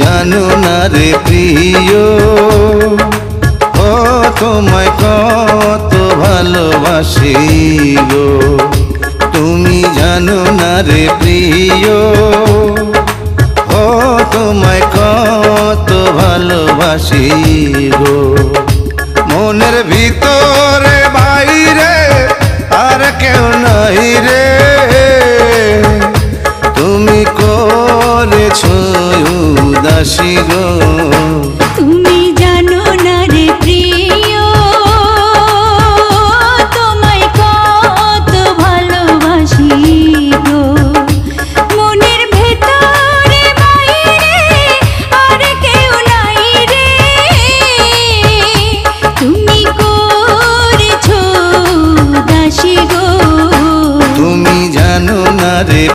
জানো না রে প্রিয়, ও তোমায় কত ভালোবাসি গো। তুমি জানো না রে প্রিয়, ও তোমায় কত ভালোবাসি গো। মনের ভিতরে বাইরে আর কেউ নাই রে, তুমি করেছো উদাসী গো।